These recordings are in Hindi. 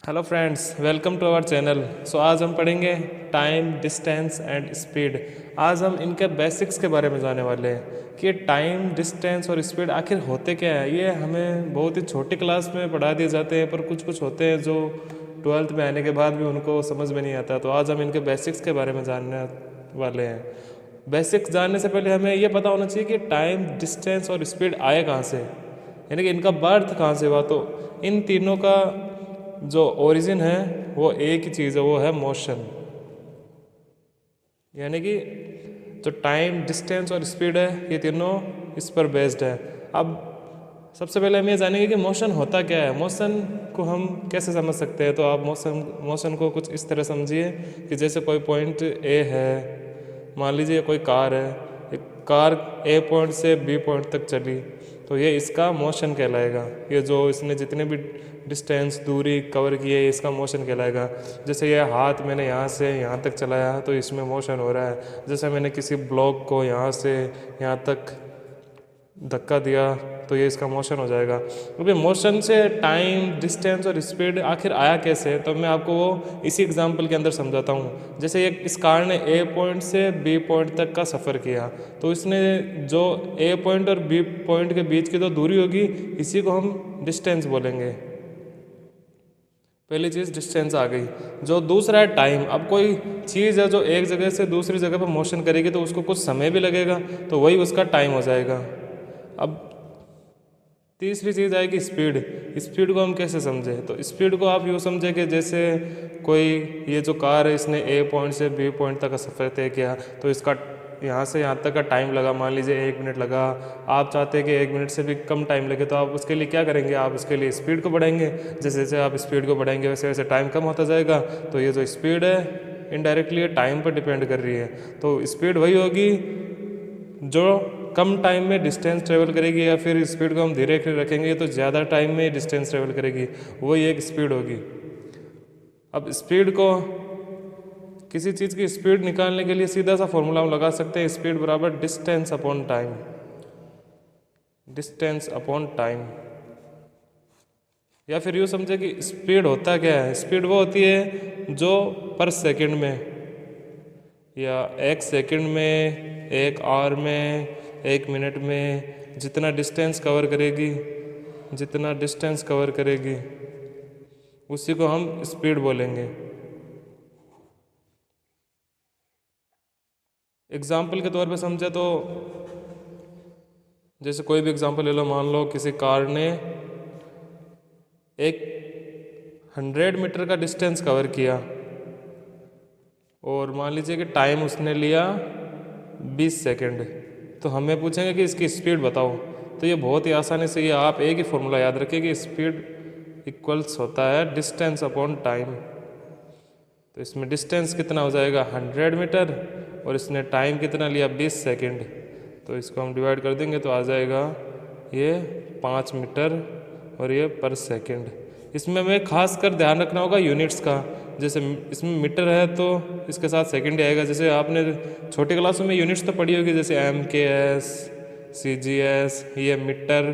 Hello friends, welcome to our channel. आज हम पढ़ेंगे टाइम, डिस्टेंस एंड स्पीड। आज हम इनके बेसिक्स के बारे में जानने वाले हैं कि टाइम, डिस्टेंस और स्पीड आखिर होते क्या है। ये हमें बहुत ही छोटी क्लास में पढ़ा दिए जाते हैं, पर कुछ कुछ होते हैं जो 12th में आने के बाद भी उनको समझ में नहीं आता। तो आज हम इनके बेसिक्स के बारे में जानने वाले हैं। बेसिक्स जानने से पहले हमें ये पता होना चाहिए कि टाइम, डिस्टेंस और स्पीड आए कहाँ से, यानी कि इनका बर्थ कहाँ से हुआ। तो इन तीनों का जो ओरिजिन है वो एक ही चीज़ है, वो है मोशन। यानी कि जो टाइम, डिस्टेंस और स्पीड है, ये तीनों इस पर बेस्ड है। अब सबसे पहले हम ये जानेंगे कि मोशन होता क्या है। मोशन को हम कैसे समझ सकते हैं। तो आप मोशन को कुछ इस तरह समझिए कि जैसे कोई पॉइंट ए है, मान लीजिए कोई कार है, एक कार ए पॉइंट से बी पॉइंट तक चली, तो ये इसका मोशन कहलाएगा। ये जो इसने जितने भी डिस्टेंस, दूरी कवर की है, इसका मोशन कहलाएगा। जैसे ये हाथ मैंने यहाँ से यहाँ तक चलाया तो इसमें मोशन हो रहा है। जैसे मैंने किसी ब्लॉक को यहाँ से यहाँ तक धक्का दिया तो ये इसका मोशन हो जाएगा। क्योंकि मोशन से टाइम, डिस्टेंस और स्पीड आखिर आया कैसे, तो मैं आपको वो इसी एग्जांपल के अंदर समझाता हूँ। जैसे इस कार ने ए पॉइंट से बी पॉइंट तक का सफ़र किया, तो इसने जो ए पॉइंट और बी पॉइंट के बीच की जो दूरी होगी, इसी को हम डिस्टेंस बोलेंगे। पहली चीज़ डिस्टेंस आ गई। जो दूसरा है टाइम। अब कोई चीज़ है जो एक जगह से दूसरी जगह पर मोशन करेगी तो उसको कुछ समय भी लगेगा, तो वही उसका टाइम हो जाएगा। अब तीसरी चीज़ आएगी स्पीड। स्पीड को हम कैसे समझें। तो स्पीड को आप यूँ समझें कि जैसे कोई ये जो कार है, इसने ए पॉइंट से बी पॉइंट तक का सफ़र तय किया, तो इसका यहाँ से यहाँ तक का टाइम लगा, मान लीजिए 1 मिनट लगा। आप चाहते हैं कि 1 मिनट से भी कम टाइम लगे, तो आप उसके लिए क्या करेंगे, आप उसके लिए स्पीड को बढ़ाएंगे। जैसे जैसे आप स्पीड को बढ़ाएंगे वैसे वैसे टाइम कम होता जाएगा। तो ये जो स्पीड है इनडायरेक्टली टाइम पर डिपेंड कर रही है। तो स्पीड वही होगी जो कम टाइम में डिस्टेंस ट्रेवल करेगी, या फिर स्पीड को हम धीरे रखेंगे तो ज़्यादा टाइम में डिस्टेंस ट्रेवल करेगी, वही एक स्पीड होगी। अब स्पीड को, किसी चीज़ की स्पीड निकालने के लिए सीधा सा फॉर्मूला हम लगा सकते हैं, स्पीड बराबर distance upon time. Distance upon time. या फिर यूँ समझे कि स्पीड होता क्या है। स्पीड वो होती है जो पर सेकंड में, या 1 सेकंड में, 1 आवर में, 1 मिनट में जितना डिस्टेंस कवर करेगी उसी को हम स्पीड बोलेंगे। एग्जाम्पल के तौर पे समझे तो जैसे कोई भी एग्जाम्पल ले लो। मान लो किसी कार ने एक 100 मीटर का डिस्टेंस कवर किया, और मान लीजिए कि टाइम उसने लिया 20 सेकंड। तो हमें पूछेंगे कि इसकी स्पीड बताओ। तो ये बहुत ही आसानी से, ये आप एक ही फॉर्मूला याद रखिए कि स्पीड इक्वल्स होता है डिस्टेंस अपॉन टाइम। तो इसमें डिस्टेंस कितना हो जाएगा 100 मीटर, और इसने टाइम कितना लिया 20 सेकंड। तो इसको हम डिवाइड कर देंगे तो आ जाएगा ये 5 मीटर और ये पर सेकंड। इसमें हमें खास कर ध्यान रखना होगा यूनिट्स का। जैसे इसमें मीटर है तो इसके साथ सेकंड ही आएगा। जैसे आपने छोटी क्लासों में यूनिट्स तो पढ़ी होगी, जैसे MKS, CGS, ये मीटर,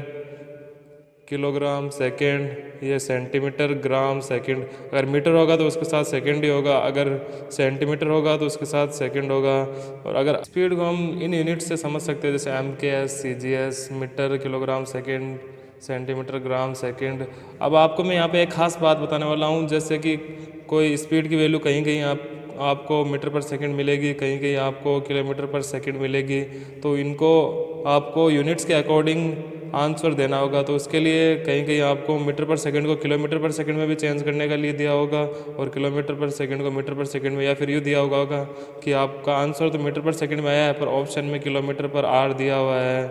किलोग्राम, सेकंड, ये सेंटीमीटर, ग्राम, सेकंड। अगर मीटर होगा तो उसके साथ सेकंड ही होगा, अगर सेंटीमीटर होगा तो उसके साथ सेकंड होगा। और अगर स्पीड को हम इन यूनिट से समझ सकते हैं, जैसे MKS, CGS, metre, kilogram, second, centimetre, gram, second. अब आपको मैं यहाँ पे एक खास बात बताने वाला हूँ, जैसे कि कोई स्पीड की वैल्यू कहीं कहीं आपको मीटर पर सेकंड मिलेगी, कहीं कहीं आपको किलोमीटर पर सेकंड मिलेगी। तो इनको आपको यूनिट्स के अकॉर्डिंग आंसर देना होगा। तो उसके लिए कहीं कहीं आपको मीटर पर सेकंड को किलोमीटर पर सेकंड में भी चेंज करने का लिए दिया होगा, और किलोमीटर पर सेकंड को मीटर पर सेकंड में, या फिर यूँ दिया होगा कि आपका आंसर तो मीटर पर सेकंड में आया है पर ऑप्शन में किलोमीटर पर आर दिया हुआ है।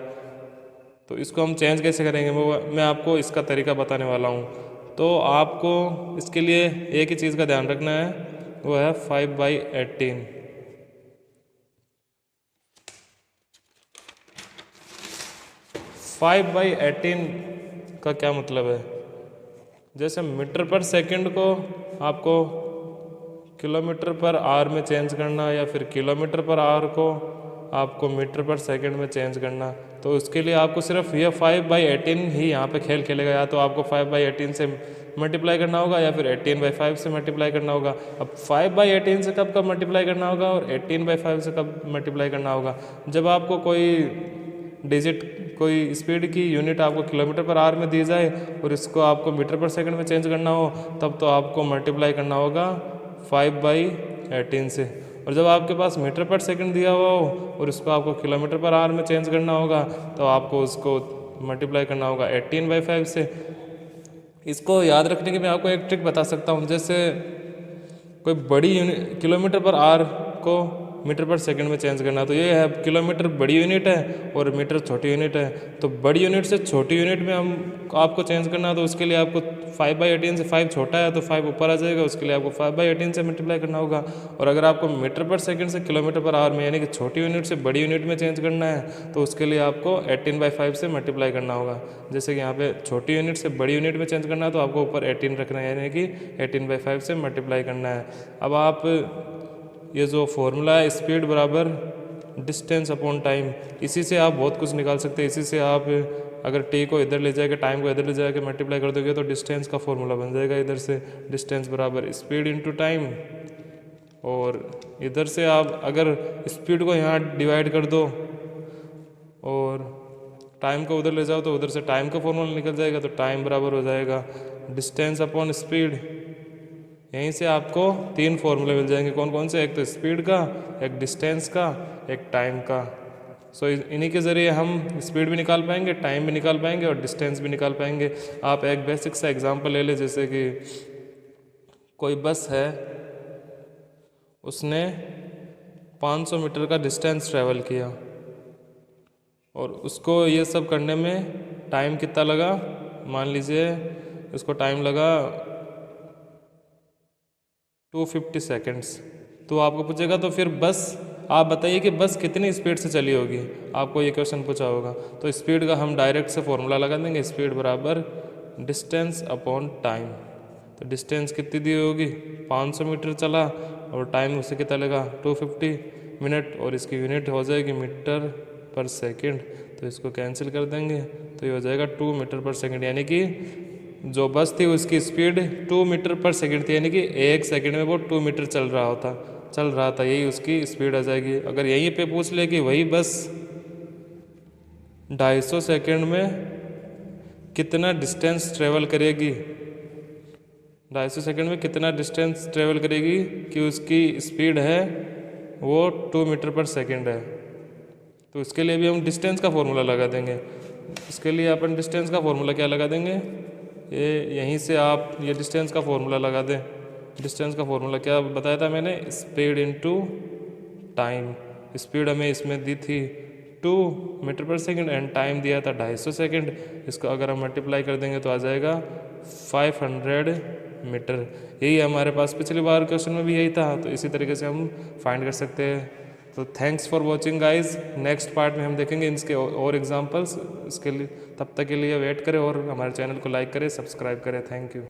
तो इसको हम चेंज कैसे करेंगे, वो मैं आपको इसका तरीका बताने वाला हूँ। तो आपको इसके लिए एक ही चीज़ का ध्यान रखना है, वो है 5/18। 5/18 का क्या मतलब है। जैसे मीटर पर सेकंड को आपको किलोमीटर पर आर में चेंज करना, या फिर किलोमीटर पर आर को आपको मीटर पर सेकंड में चेंज करना, तो उसके लिए आपको सिर्फ ये 5/18 ही यहाँ पे खेल खेलेगा। या तो आपको 5/18 से मल्टीप्लाई करना होगा या फिर 18/5 से मल्टीप्लाई करना होगा। अब 5/18 से कब कब मल्टीप्लाई करना होगा और 18/5 से कब मल्टीप्लाई करना होगा? जब आपको कोई डिजिट, कोई स्पीड की यूनिट आपको किलोमीटर पर आवर में दी जाए और इसको आपको मीटर पर सेकंड में चेंज करना हो, तब तो आपको मल्टीप्लाई करना होगा 5/18 से। और जब आपके पास मीटर पर सेकंड दिया हुआ हो और इसको आपको किलोमीटर पर आवर में चेंज करना होगा, तो आपको उसको मल्टीप्लाई करना होगा 18/5 से। इसको याद रखने की मैं आपको एक ट्रिक बता सकता हूँ। जैसे कोई बड़ी यूनिट, किलोमीटर पर आवर को मीटर पर सेकंड में चेंज करना, तो ये है किलोमीटर बड़ी यूनिट है और मीटर छोटी यूनिट है। तो बड़ी यूनिट से छोटी यूनिट में हम आपको चेंज करना है, तो उसके लिए आपको 5/18 से 5 छोटा है तो 5 ऊपर आ जाएगा, उसके लिए आपको 5/18 से मल्टीप्लाई करना होगा। और अगर आपको मीटर पर सेकंड से किलोमीटर पर आवर में, यानी कि छोटी यूनिट से बड़ी यूनिट में चेंज करना है, तो उसके लिए आपको 18/5 से मल्टीप्लाई करना होगा। जैसे कि यहाँ पे छोटी यूनिट से बड़ी यूनिट में चेंज करना है तो आपको ऊपर 18 रखना है, यानी कि 18/5 से मल्टीप्लाई करना है। अब आप ये जो फॉर्मूला है स्पीड बराबर डिस्टेंस अपॉन टाइम, इसी से आप बहुत कुछ निकाल सकते हैं। इसी से आप अगर टी को इधर ले जाके, टाइम को इधर ले जाके मल्टीप्लाई कर दोगे तो डिस्टेंस का फॉर्मूला बन जाएगा। इधर से डिस्टेंस बराबर स्पीड इनटू टाइम, और इधर से आप अगर स्पीड को यहाँ डिवाइड कर दो और टाइम को उधर ले जाओ तो उधर से टाइम का फॉर्मूला निकल जाएगा। तो टाइम बराबर हो जाएगा डिस्टेंस अपॉन स्पीड। यहीं से आपको 3 फॉर्मूले मिल जाएंगे। कौन कौन से? एक तो स्पीड का, एक डिस्टेंस का, एक टाइम का। सो इन्हीं के ज़रिए हम स्पीड भी निकाल पाएंगे, टाइम भी निकाल पाएंगे और डिस्टेंस भी निकाल पाएंगे। आप एक बेसिक सा एग्जांपल ले लें, जैसे कि कोई बस है, उसने 500 मीटर का डिस्टेंस ट्रैवल किया और उसको ये सब करने में टाइम कितना लगा? मान लीजिए उसको टाइम लगा 250 सेकेंड्स। तो आपको पूछेगा तो फिर बस आप बताइए कि बस कितनी स्पीड से चली होगी, आपको ये क्वेश्चन पूछा होगा। तो स्पीड का हम डायरेक्ट से फॉर्मूला लगा देंगे, स्पीड बराबर डिस्टेंस अपॉन टाइम। तो डिस्टेंस कितनी दी होगी? 500 मीटर चला और टाइम उसे कितना लगा? 250 मिनट, और इसकी यूनिट हो जाएगी मीटर पर सेकेंड। तो इसको कैंसिल कर देंगे तो ये हो जाएगा 2 मीटर पर सेकेंड, यानी कि जो बस थी उसकी स्पीड 2 मीटर पर सेकंड थी, यानी कि 1 सेकंड में वो 2 मीटर चल रहा था, यही उसकी स्पीड आ जाएगी। अगर यहीं पे पूछ ले कि वही बस 250 सेकंड में कितना डिस्टेंस ट्रेवल करेगी, 250 सेकंड में कितना डिस्टेंस ट्रेवल करेगी कि उसकी स्पीड है वो 2 मीटर पर सेकंड है, तो इसके लिए भी हम डिस्टेंस का फॉर्मूला लगा देंगे। इसके लिए अपन डिस्टेंस का फॉर्मूला क्या लगा देंगे? ये यहीं से आप ये डिस्टेंस का फॉर्मूला लगा दें। डिस्टेंस का फॉर्मूला क्या बताया था मैंने? Speed into time. स्पीड हमें इसमें दी थी 2 मीटर पर सेकंड एंड टाइम दिया था 250 सेकंड। इसको अगर हम मल्टीप्लाई कर देंगे तो आ जाएगा 500 मीटर। यही हमारे पास पिछली बार क्वेश्चन में भी यही था, तो इसी तरीके से हम फाइंड कर सकते हैं। तो thanks for watching guys. Next part में हम देखेंगे इसके और एग्जांपल्स। इसके लिए तब तक के लिए वेट करें और हमारे चैनल को लाइक करें, सब्सक्राइब करें। Thank you.